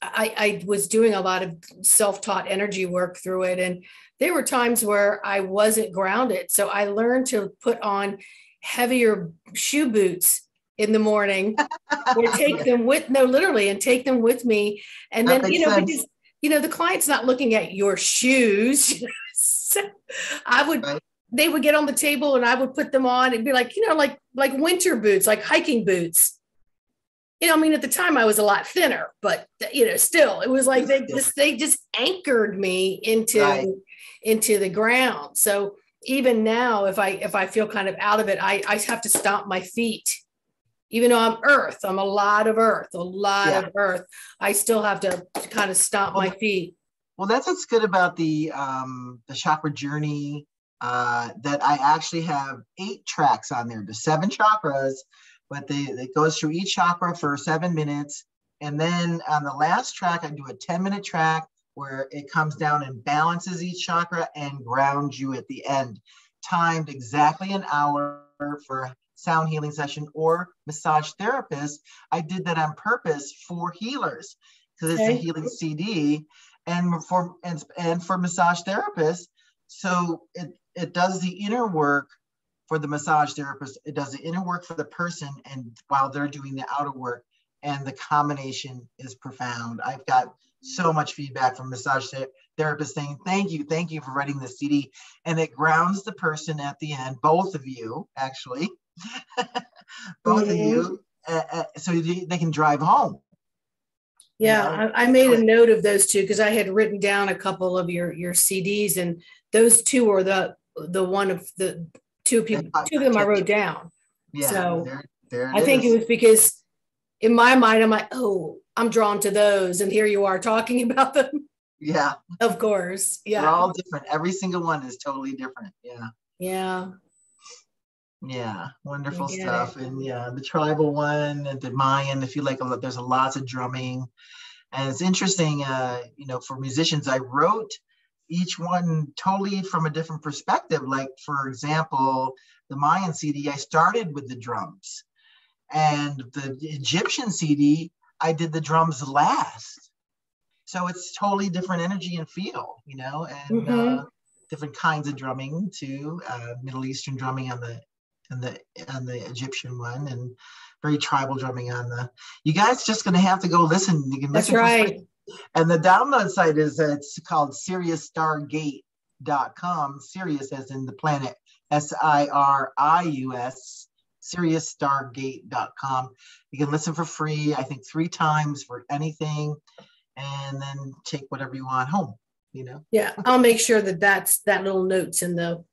I was doing a lot of self-taught energy work through it. And there were times where I wasn't grounded. So I learned to put on heavier shoe boots in the morning or take them with, no, literally, and take them with me. And then, because, the client's not looking at your shoes. So they would get on the table and I would put them on and be like, like winter boots, like hiking boots. At the time I was a lot thinner, but still it was like they just anchored me into the ground. So even now, if I feel kind of out of it, I have to stomp my feet. Even though I'm a lot of earth. I still have to kind of stomp my feet. Well, that's what's good about the Chakra Journey, that I actually have 8 tracks on there. There's 7 chakras, but it goes through each chakra for 7 minutes. And then on the last track, I do a 10-minute track where it comes down and balances each chakra and grounds you at the end. Timed exactly an hour for sound healing session or massage therapist. I did that on purpose for healers because it's a healing CD, and for massage therapists. So it does the inner work for the massage therapist. It does the inner work for the person, and while they're doing the outer work, and the combination is profound. I've got so much feedback from massage therapists saying, thank you for writing this CD. And it grounds the person at the end, both of you, actually, both of you, so they can drive home. Yeah, you know? I made a note of those two because I had written down a couple of your CDs, and those two are the one of the two people, two of them I wrote down. Yeah, so there I think it was because in my mind, I'm like, oh, I'm drawn to those. And here you are talking about them. Yeah. Of course. Yeah. They're all different. Every single one is totally different. Yeah. Yeah. Yeah. Wonderful stuff. And yeah, the tribal one and the Mayan, if you like, there's lots of drumming. And it's interesting, you know, for musicians, I wrote each one totally from a different perspective. Like, for example, the Mayan CD, I started with the drums. And the Egyptian CD, I did the drums last. So it's totally different energy and feel, you know, and different kinds of drumming too. Middle Eastern drumming on the Egyptian one, and very tribal drumming on the. You guys just gonna have to go listen. You can listen. That's right. And the download site is it's called SiriusStargate.com. Sirius as in the planet, SIRIUS. SiriusStargate.com. You can listen for free, I think 3 times for anything, and then take whatever you want home, you know? Yeah, I'll make sure that little notes in the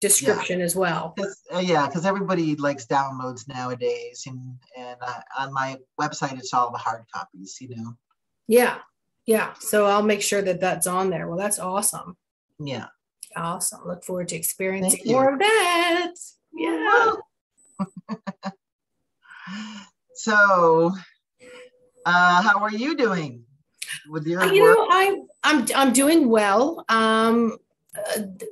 description as well. Because everybody likes downloads nowadays, and on my website, it's all the hard copies, you know? Yeah. So I'll make sure that's on there. Well, that's awesome. Yeah. Awesome. Look forward to experiencing more of that. Yeah. So, how are you doing with your work? You know, I'm doing well.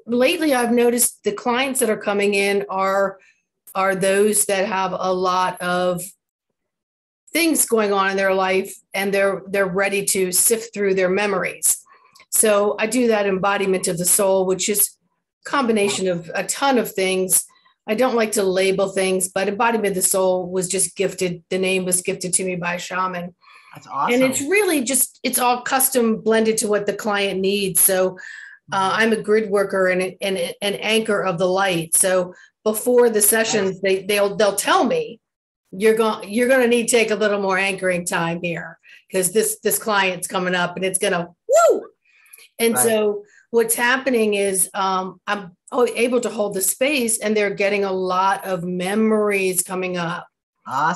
Lately, I've noticed the clients that are coming in are those that have a lot of things going on in their life, and they're ready to sift through their memories. So I do that embodiment of the soul, which is a combination of a ton of things. I don't like to label things, but embodiment of the soul was just gifted. The name was gifted to me by a shaman. That's awesome. And it's really it's all custom blended to what the client needs. So I'm a grid worker and an anchor of the light. So before the sessions, they'll tell me, you're going to need to take a little more anchoring time here because this client's coming up and it's going to woo. And so what's happening is I'm able to hold the space, and they're getting a lot of memories coming up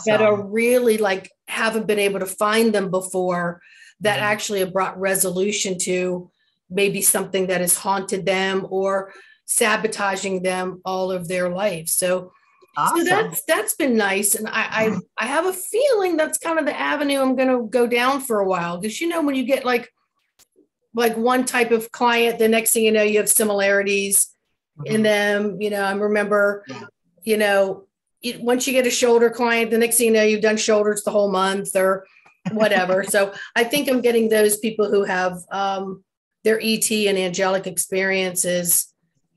that are really like haven't been able to find them before, that actually have brought resolution to maybe something that has haunted them or sabotaging them all of their life. So that's been nice. And I have a feeling that's kind of the avenue I'm going to go down for a while. Because, you know, when you get like one type of client, the next thing you know, you have similarities in them. You know, I remember, you know, once you get a shoulder client, the next thing you know, you've done shoulders the whole month or whatever. So I think I'm getting those people who have their ET and angelic experiences.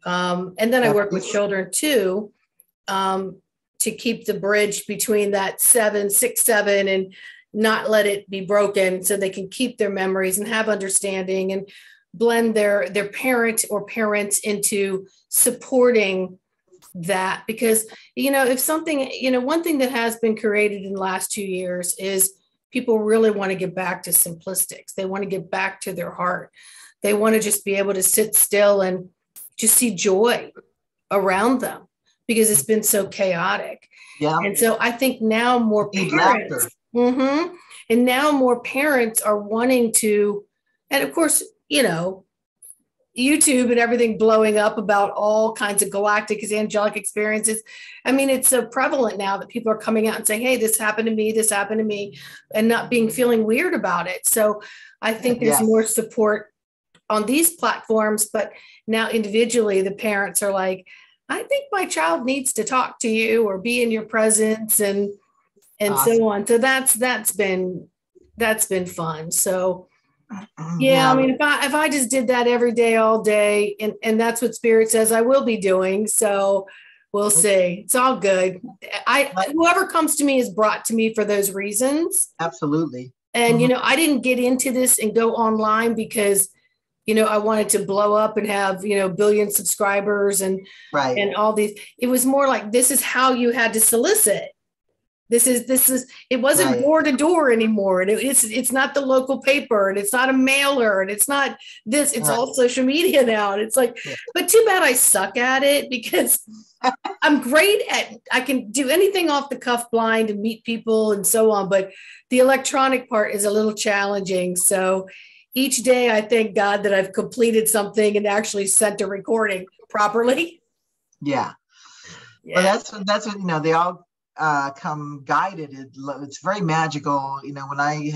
And then I work with children too, to keep the bridge between that 6, 7 and not let it be broken, so they can keep their memories and have understanding and blend their parent or parents into supporting that. Because, you know, if something, you know, one thing that has been created in the last 2 years is people really want to get back to simplistics. They want to get back to their heart. They want to just be able to sit still and just see joy around them because it's been so chaotic. Yeah. And so I think now more parents, and now more parents are wanting to, and of course, you know, YouTube and everything blowing up about all kinds of galactic angelic experiences. I mean, it's so prevalent now that people are coming out and saying, hey, this happened to me, and not feeling weird about it. So I think there's more support on these platforms, but now individually, the parents are like, I think my child needs to talk to you or be in your presence, and awesome. So on. So that's been fun. So yeah, I mean, if I just did that every day, all day, and that's what Spirit says I will be doing. So we'll see. It's all good. Whoever comes to me is brought to me for those reasons. Absolutely. And, I didn't get into this and go online because, I wanted to blow up and have, billion subscribers and all these. It was more like, this is how you had to solicit. This is, it wasn't door to door anymore. And it's not the local paper, and it's not a mailer, and it's not this, it's all social media now. And it's like, but too bad I suck at it, because I'm great I can do anything off the cuff blind and meet people and so on. But the electronic part is a little challenging. So each day I thank God that I've completed something and actually sent a recording properly. Yeah. Well, that's what, they all come guided. It's very magical. When I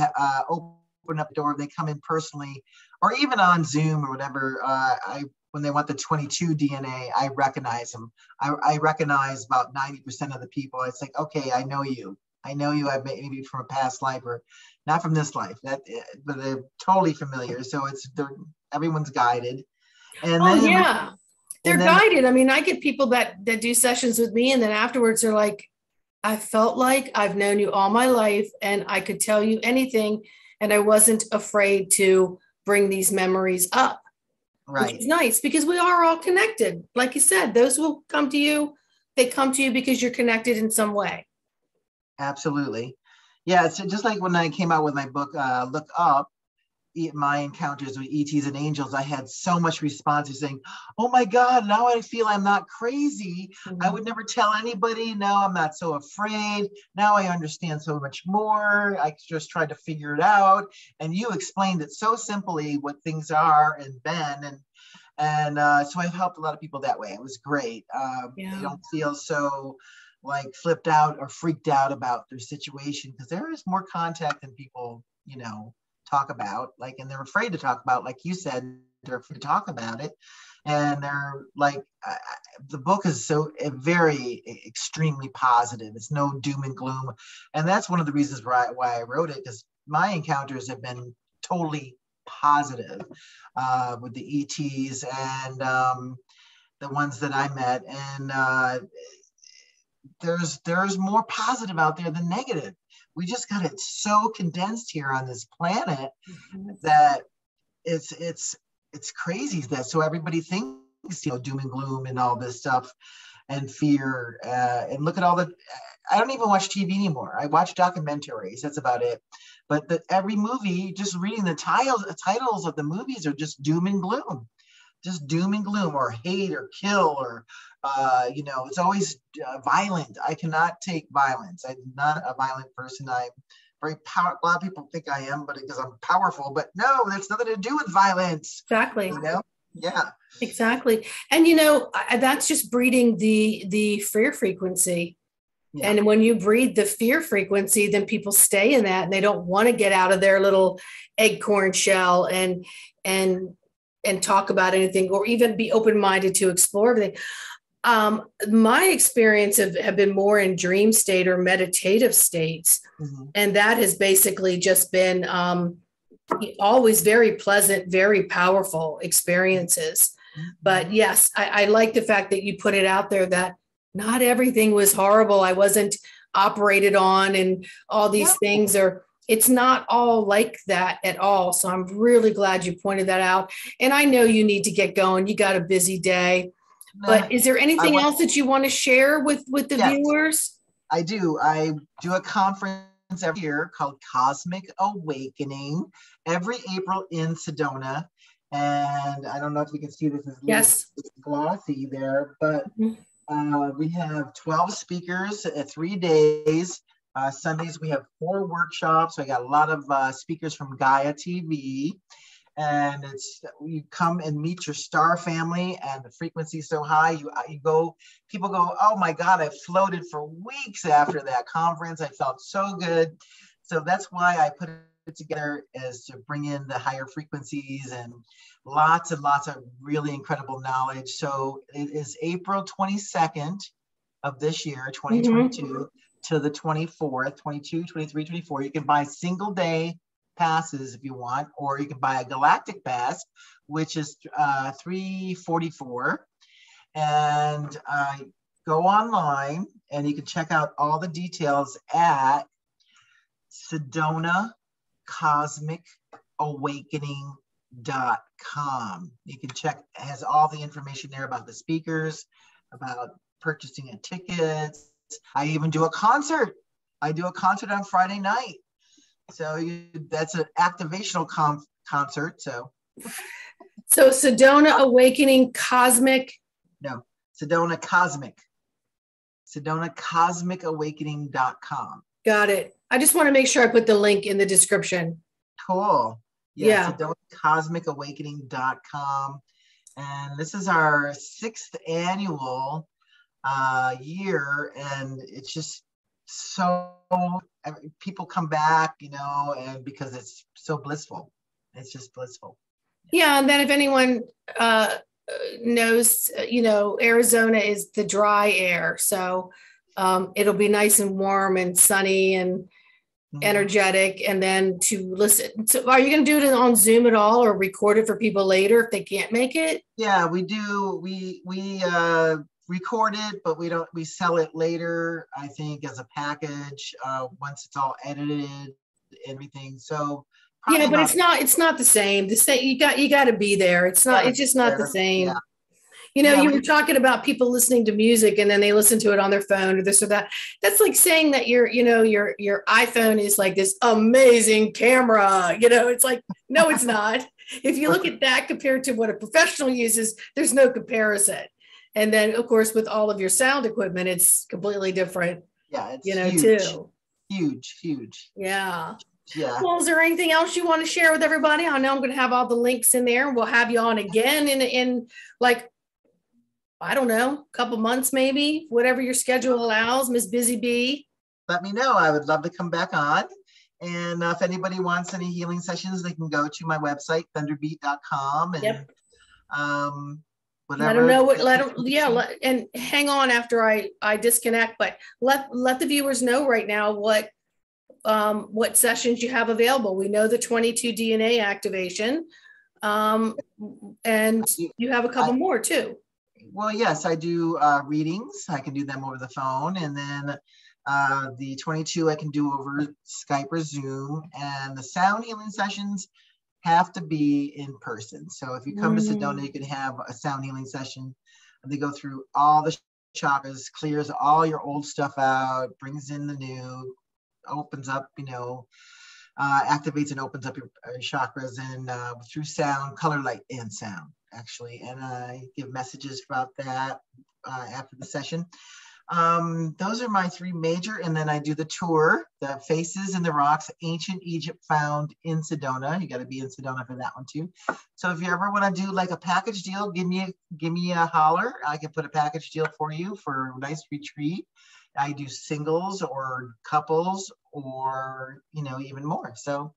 open up the door, they come in personally, or even on Zoom or whatever. When they want the 22 DNA, I recognize them. I recognize about 90% of the people. It's like, okay, I know you. I've maybe from a past life, or not from this life. But they're totally familiar. So everyone's guided. And they're guided. I mean, I get people that do sessions with me, and then afterwards they're like, I felt like I've known you all my life, and I could tell you anything, and I wasn't afraid to bring these memories up. Right. Which is nice, because we are all connected. Like you said, those will come to you. They come to you because you're connected in some way. Absolutely. Yeah. It's just like when I came out with my book, Look Up, My Encounters with ETs and Angels, I had so much response saying, oh my God, now I feel I'm not crazy. Mm-hmm. I would never tell anybody. Now I'm not so afraid. Now I understand so much more. I just tried to figure it out. And you explained it so simply what things are and been. And so I've helped a lot of people that way. It was great. They don't feel so like flipped out or freaked out about their situation, because there is more contact than people, talk about, and they're afraid to talk about, like you said, they're afraid to talk about it. And they're like, the book is so very extremely positive. It's no doom and gloom. And that's one of the reasons why I wrote it, because my encounters have been totally positive with the ETs and the ones that I met. And there's more positive out there than negative. We just got it so condensed here on this planet that it's crazy that so everybody thinks doom and gloom and all this stuff and fear and look at all the. I don't even watch TV anymore. I watch documentaries. That's about it. But every movie, just reading the titles of the movies are just doom and gloom. Just doom and gloom, or hate, or kill, or it's always violent. I cannot take violence. I'm not a violent person. I'm very powerful. A lot of people think I am, but because I'm powerful. But no, that's nothing to do with violence. Exactly. Yeah. Exactly. And that's just breeding the fear frequency. Yeah. And when you breed the fear frequency, then people stay in that, and they don't want to get out of their little acorn shell and talk about anything, or even be open-minded to explore everything. My experience have been more in dream state or meditative states. Mm-hmm. And that has basically just been always very pleasant, very powerful experiences. Mm-hmm. But yes, I like the fact that you put it out there that not everything was horrible. I wasn't operated on and all these things are. It's not all like that at all. So I'm really glad you pointed that out. And I know you need to get going. You got a busy day. But is there anything else that you want to share with the viewers? I do. I do a conference every year called Cosmic Awakening every April in Sedona. And I don't know if you can see this is glossy there, but we have 12 speakers at 3 days. Sundays, we have 4 workshops. I got a lot of speakers from Gaia TV. And it's, you come and meet your star family, and the frequency is so high. People go, oh my God, I floated for weeks after that conference. I felt so good. So that's why I put it together, is to bring in the higher frequencies and lots of really incredible knowledge. So it is April 22nd of this year, 2022, to the 24th, 22, 23, 24. You can buy single day passes if you want, or you can buy a galactic pass, which is $344. And go online and you can check out all the details at Sedona Cosmic Awakening.com. You can check, it has all the information there about the speakers, about purchasing a ticket. I even do a concert. I do a concert on Friday night. So that's an activational concert. So Sedona Awakening Cosmic. No, Sedona Cosmic. Sedona Cosmic Awakening.com. Got it. I just want to make sure I put the link in the description. Cool. Yeah. Sedona Cosmic Awakening.com. And this is our 6th annual year, and it's just so, people come back, and because it's so blissful. It's just blissful. Yeah, and then if anyone knows, Arizona is the dry air, so it'll be nice and warm and sunny and energetic. And then to listen, so are you going to do it on Zoom at all, or record it for people later if they can't make it? Yeah, we do. We record it, but we sell it later, I think, as a package once it's all edited, everything. So yeah, but it's not the same. You got to be there. It's just not the same. Yeah. You were talking about people listening to music and then they listen to it on their phone or this or that. That's like saying that your iPhone is like this amazing camera. It's like, no, it's not. If you look at that compared to what a professional uses, there's no comparison. And then, of course, with all of your sound equipment, it's completely different. Yeah, it's huge. Too. Huge. Yeah. Yeah. Well, is there anything else you want to share with everybody? I know I'm going to have all the links in there. We'll have you on again in like, I don't know, a couple months, maybe, whatever your schedule allows, Miss Busy Bee. Let me know. I would love to come back on. And if anybody wants any healing sessions, they can go to my website, thunderbeat.com. And whatever. Let them know and hang on after I disconnect, but let the viewers know right now what sessions you have available. We know the 22 DNA activation, and you have a couple more too. Well, yes, I do readings. I can do them over the phone, and then the 22 I can do over Skype or Zoom, and the sound healing sessions have to be in person. So if you come to Sedona, you can have a sound healing session. They go through all the chakras, clears all your old stuff out, brings in the new, opens up, activates and opens up your chakras, and through sound, color, light, and sound, actually. And I give messages about that after the session. Those are my 3 major, and then I do the tour, the Faces in the Rocks, Ancient Egypt Found in Sedona. You got to be in Sedona for that one too. So if you ever want to do like a package deal, give me a holler. I can put a package deal for you for a nice retreat. I do singles or couples or, even more. So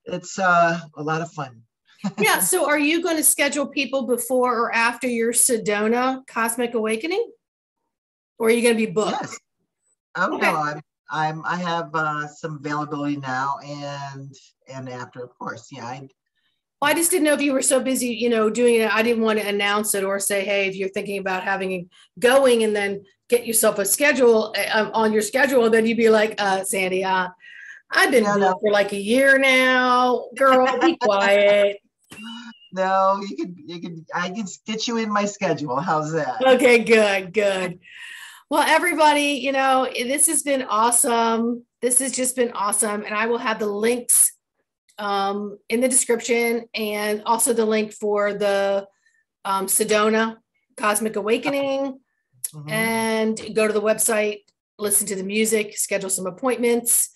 it's a lot of fun. Yeah. So are you going to schedule people before or after your Sedona Cosmic Awakening? Or are you going to be booked? Yes. Oh, okay. No, I have some availability now and after, of course. Yeah. I just didn't know if you were so busy, doing it. I didn't want to announce it or say, hey, if you're thinking about going and then get yourself a schedule on your schedule, then you'd be like, Sandy, I've been booked for like a year now. Girl, be quiet. No, I can get you in my schedule. How's that? Okay, good. Well, everybody, this has been awesome. This has just been awesome. And I will have the links in the description, and also the link for the Sedona Cosmic Awakening. And go to the website, listen to the music, schedule some appointments,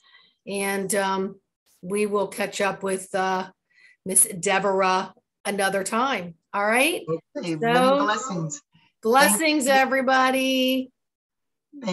and we will catch up with Miss Devara another time. All right. Okay, So, many blessings. Blessings, everybody. Thank